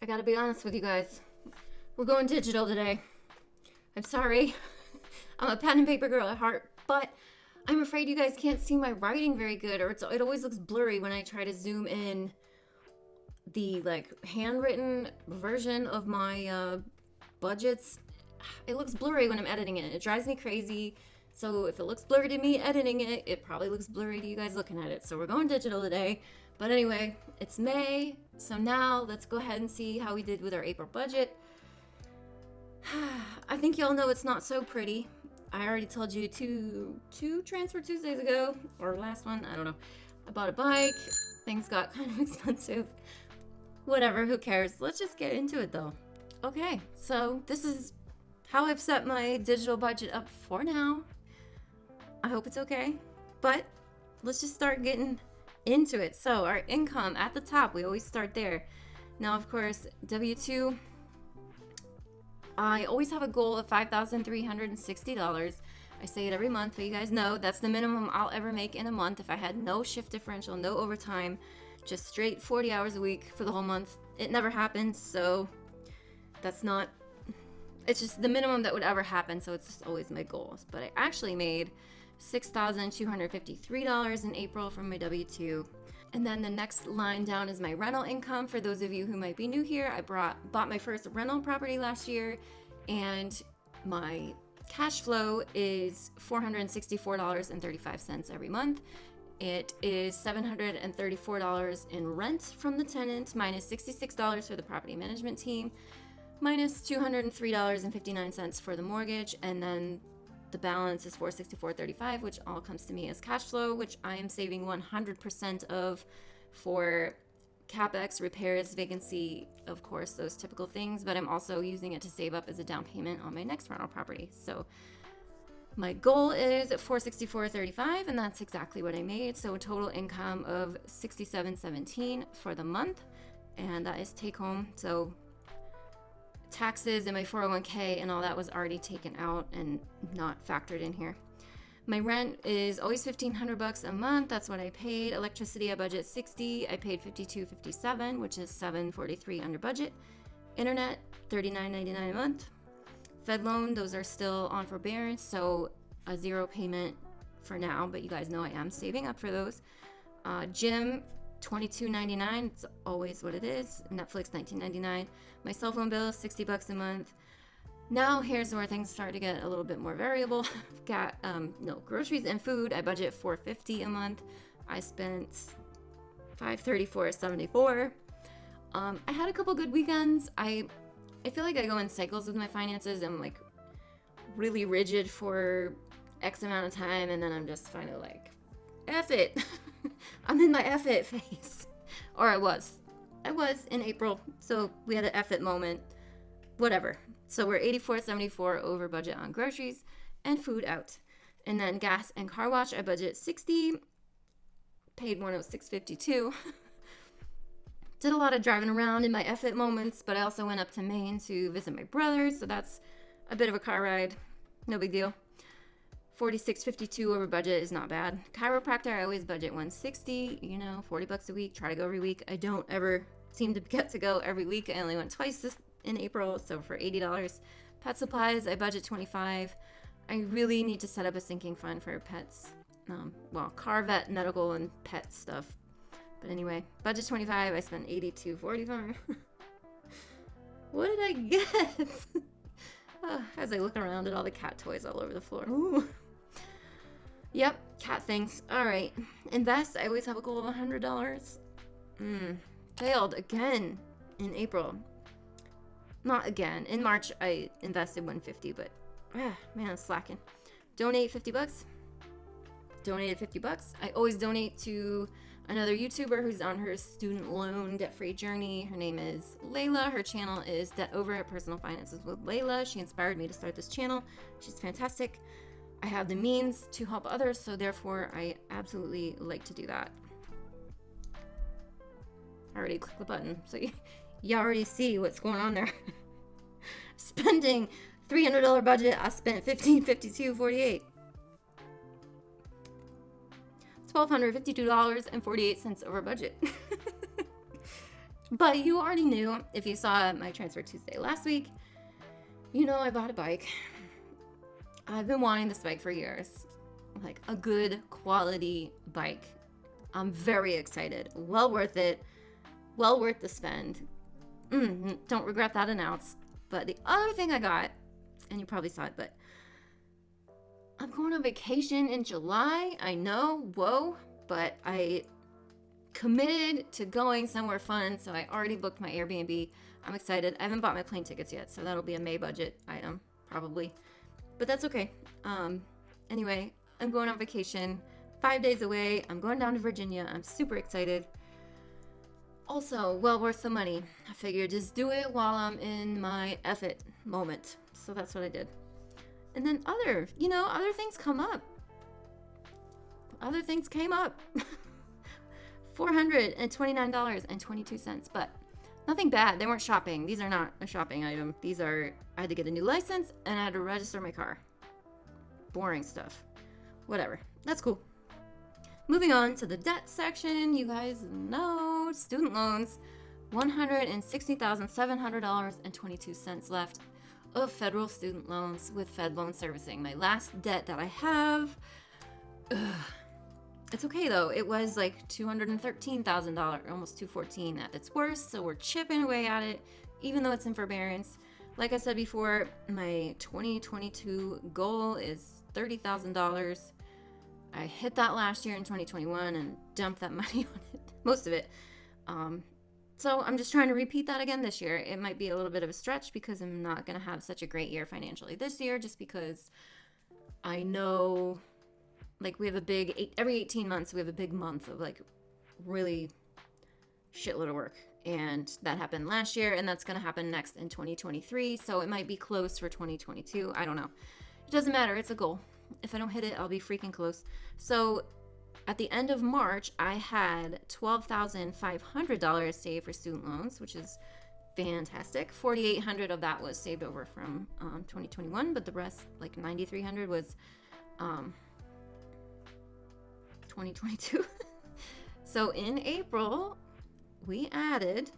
I gotta be honest with you guys. We're going digital today. I'm sorry. I'm a pen and paper girl at heart, but I'm afraid you guys can't see my writing very good, or it always looks blurry when I try to zoom in the handwritten version of my budgets. It looks blurry when I'm editing it. It drives me crazy. So if it looks blurry to me editing it, it probably looks blurry to you guys looking at it. So we're going digital today. But anyway, it's May. So now let's go ahead and see how we did with our April budget. I think y'all know it's not so pretty. I already told you two Transfer Tuesdays ago, or last one, I don't know. I bought a bike. Things got kind of expensive. Whatever, who cares? Let's just get into it though. Okay, so this is how I've set my digital budget up for now. I hope it's okay. But let's just start getting into it. So our income at the top, we always start there. Now, of course, W-2, I always have a goal of $5,360. I say it every month, but you guys know that's the minimum I'll ever make in a month if I had no shift differential, no overtime, just straight 40 hours a week for the whole month. It never happens, so that's not, it's just the minimum that would ever happen, so it's just always my goals. But I actually made $6,253 in April from my W-2. And then the next line down is my rental income. For those of you who might be new here, I bought my first rental property last year, and my cash flow is $464.35 every month. It is $734 in rent from the tenant, minus $66 for the property management team, minus $203.59 for the mortgage, and then the balance is $464.35, which all comes to me as cash flow, which I am saving 100% of for CapEx, repairs, vacancy, of course, those typical things, but I'm also using it to save up as a down payment on my next rental property. So my goal is $464.35, and that's exactly what I made. So a total income of $67.17 for the month, and that is take home. So taxes and my 401k and all that was already taken out and not factored in here. My rent is always $1,500 a month. That's what I paid. Electricity, I budget $60. I paid $52.57, which is $743 under budget. Internet, $39.99 a month. Fed loan, those are still on forbearance, so a zero payment for now, but you guys know I am saving up for those. Gym, $22.99. It's always what it is. Netflix, $19.99. My cell phone bill, $60 a month. Now here's where things start to get a little bit more variable. I've got groceries and food. I budget $450 a month. I spent $534.74. I had a couple good weekends. I feel like I go in cycles with my finances. I'm like really rigid for X amount of time, and then I'm just finally like, F it. I'm in my F it phase. Or I was in April. So we had an F it moment. Whatever. So we're $84.74 over budget on groceries and food out. And then gas and car wash, I budget $60. Paid $106.52. Did a lot of driving around in my F it moments, but I also went up to Maine to visit my brother. So that's a bit of a car ride. No big deal. $46.52 over budget is not bad. Chiropractor, I always budget $160, $40 a week. Try to go every week. I don't ever seem to get to go every week. I only went twice in April, so for $80. Pet supplies, I budget $25. I really need to set up a sinking fund for pets. Car, vet, medical, and pet stuff. But anyway, budget $25. I spent $82.45. What did I get? As I look around at all the cat toys all over the floor. Ooh. Yep, cat things. All right. Invest. I always have a goal of $100. Failed again in April. Not again. In March, I invested $150, but man, I'm slacking. Donate $50. Donated $50. I always donate to another YouTuber who's on her student loan debt-free journey. Her name is Layla. Her channel is Debt Over at Personal Finances with Layla. She inspired me to start this channel. She's fantastic. I have the means to help others, so therefore I absolutely like to do that. I already clicked the button, so you already see what's going on there. Spending $300 budget, I spent $1,552.48. $1,252.48 over budget. But you already knew, if you saw my Transfer Tuesday last week, you know I bought a bike. I've been wanting this bike for years. Like a good quality bike. I'm very excited. Well worth it. Well worth the spend. Don't regret that announce. But the other thing I got, and you probably saw it, but I'm going on vacation in July. I know, whoa, but I committed to going somewhere fun, so I already booked my Airbnb. I'm excited. I haven't bought my plane tickets yet, so that'll be a May budget item, probably. But that's okay. Anyway, I'm going on vacation, 5 days away. I'm going down to Virginia. I'm super excited. Also, well worth the money. I figured just do it while I'm in my F it moment. So that's what I did. And then other things come up. Other things came up. $429.22, but nothing bad. They weren't shopping. These are not a shopping item. These are, I had to get a new license and I had to register my car. Boring stuff. Whatever. That's cool. Moving on to the debt section, you guys know student loans, $160,700.22 left of federal student loans with Fed Loan Servicing. My last debt that I have. It's okay though. It was like $213,000, almost $214 at its worst. So we're chipping away at it, even though it's in forbearance. Like I said before, my 2022 goal is $30,000. I hit that last year in 2021 and dumped that money on it, most of it. So I'm just trying to repeat that again this year. It might be a little bit of a stretch because I'm not going to have such a great year financially this year, just because I know, like, we have every 18 months, we have a big month of like really shitload of work. And that happened last year, and that's going to happen next in 2023. So it might be close for 2022. I don't know. It doesn't matter. It's a goal. If I don't hit it, I'll be freaking close. So at the end of March, I had $12,500 saved for student loans, which is fantastic. $4,800 of that was saved over from 2021, but the rest, like $9,300, was 2022. So in April, we added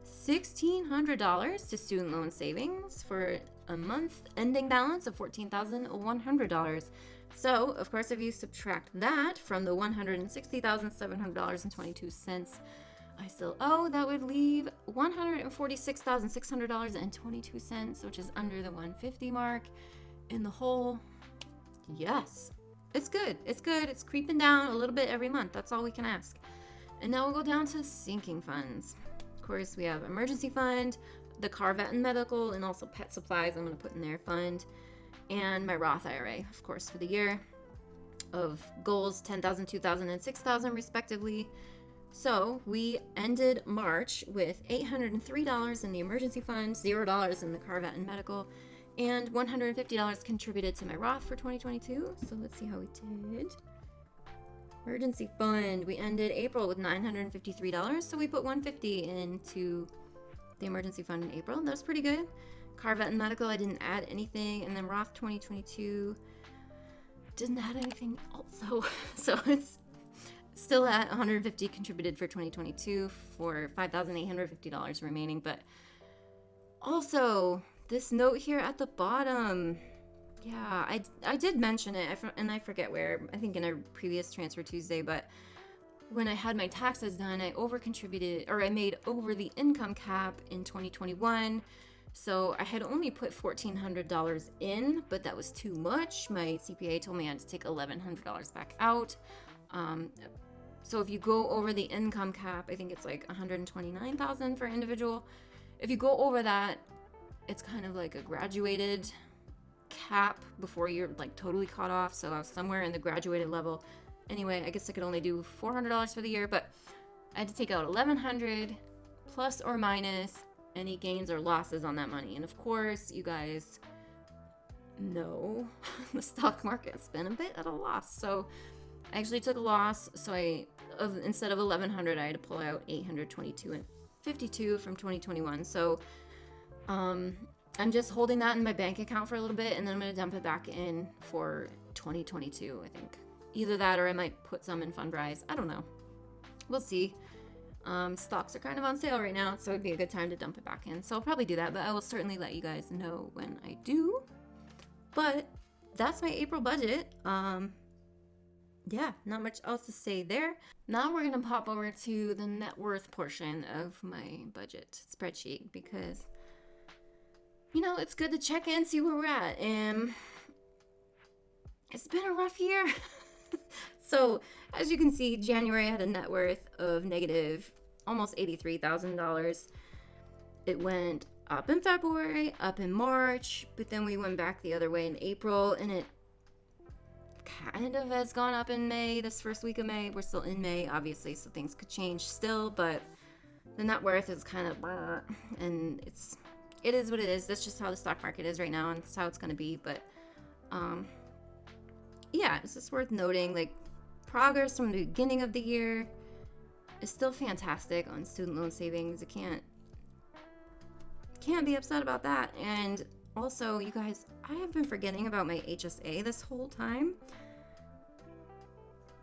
$1,600 to student loan savings for a month ending balance of $14,100. So, of course, if you subtract that from the $160,700.22 I still owe, that would leave $146,600.22, which is under the $150 mark in the hole. Yes, it's good. It's good. It's creeping down a little bit every month. That's all we can ask. And now we'll go down to sinking funds. Of course, we have emergency fund, the car, vet, and medical, and also pet supplies I'm going to put in their fund, and my Roth IRA, of course, for the year of goals, 10,000, 2,000, and 6,000 respectively. So we ended March with $803 in the emergency fund, $0 in the car, vet, and medical, and $150 contributed to my Roth for 2022. So let's see how we did. Emergency fund, we ended April with $953, so we put $150 into the emergency fund in April. That was pretty good. Car, vet, and medical, I didn't add anything. And then Roth 2022, didn't add anything also. So it's still at $150 contributed for 2022 for $5,850 remaining. But also, this note here at the bottom, yeah, I did mention it, and I forget where, I think in a previous Transfer Tuesday, but when I had my taxes done, I over-contributed, or I made over the income cap in 2021, so I had only put $1,400 in, but that was too much. My CPA told me I had to take $1,100 back out. So if you go over the income cap, I think it's like $129,000 for individual. If you go over that, it's kind of like a graduated cap before you're like totally cut off. So I was somewhere in the graduated level. Anyway, I guess I could only do $400 for the year, but I had to take out $1,100 plus or minus any gains or losses on that money. And of course, you guys know the stock market's been a bit at a loss. So I actually took a loss. So instead of $1,100, I had to pull out $822.52 from 2021. So I'm just holding that in my bank account for a little bit, and then I'm going to dump it back in for 2022, I think. Either that or I might put some in FundRise. I don't know. We'll see. Stocks are kind of on sale right now, so it'd be a good time to dump it back in. So I'll probably do that, but I will certainly let you guys know when I do. But that's my April budget. Yeah, not much else to say there. Now we're gonna pop over to the net worth portion of my budget spreadsheet because, you know, it's good to check in, see where we're at. And it's been a rough year. So as you can see, January I had a net worth of negative almost $83,000. It went up in February, up in March, but then we went back the other way in April, and it kind of has gone up in May, this first week of May. We're still in May, obviously, so things could change still, but the net worth is kind of, and it is what it is. That's just how the stock market is right now, and that's how it's going to be. But yeah, it's just worth noting, like, progress from the beginning of the year is still fantastic on student loan savings. Can't be upset about that. And also, you guys, I have been forgetting about my HSA this whole time.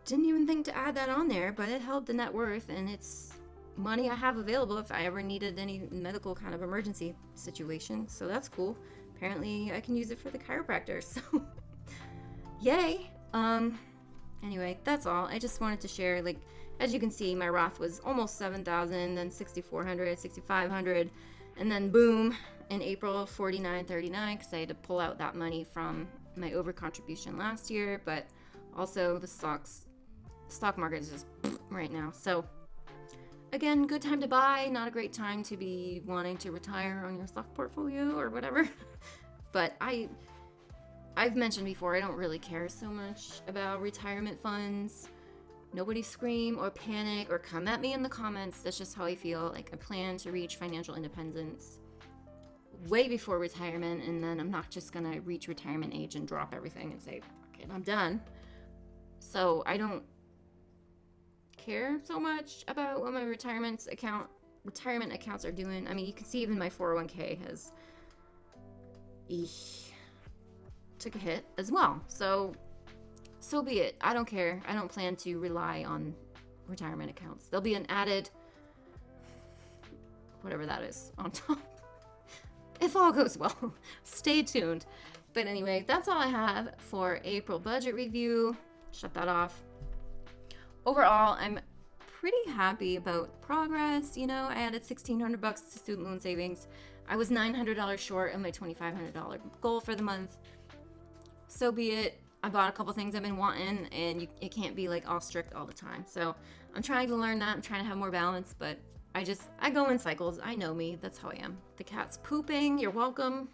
Didn't even think to add that on there, but it helped the net worth, and it's money I have available if I ever needed any medical kind of emergency situation. So that's cool. Apparently I can use it for the chiropractor, so yay. Anyway, that's all. I just wanted to share, like, as you can see, my Roth was almost 7,000, then 6,400, 6,500, and then boom, in April, 49.39, because I had to pull out that money from my over contribution last year. But also the stock market is just right now. So again, good time to buy, not a great time to be wanting to retire on your stock portfolio or whatever. But I've mentioned before, I don't really care so much about retirement funds. Nobody scream or panic or come at me in the comments. That's just how I feel. Like, I plan to reach financial independence way before retirement, and then I'm not just gonna reach retirement age and drop everything and say, okay, I'm done. So I don't care so much about what my retirement accounts are doing. I mean, you can see even my 401k has took a hit as well. So be it. I don't care. I don't plan to rely on retirement accounts. There'll be an added whatever that is on top if all goes well. Stay tuned. But anyway, that's all I have for April budget review. Shut that off. Overall, I'm pretty happy about progress. You know, I added $1,600 to student loan savings. I was $900 short of my $2,500 goal for the month. So be it. I bought a couple things I've been wanting, and it can't be like all strict all the time. So I'm trying to learn that. I'm trying to have more balance, but I go in cycles. I know me. That's how I am. The cat's pooping. You're welcome.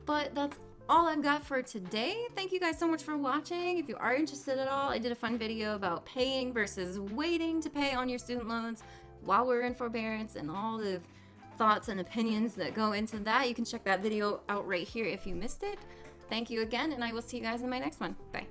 But that's all I've got for today. Thank you guys so much for watching. If you are interested at all, I did a fun video about paying versus waiting to pay on your student loans while we're in forbearance, and all the thoughts and opinions that go into that. You can check that video out right here if you missed it. Thank you again, and I will see you guys in my next one. Bye.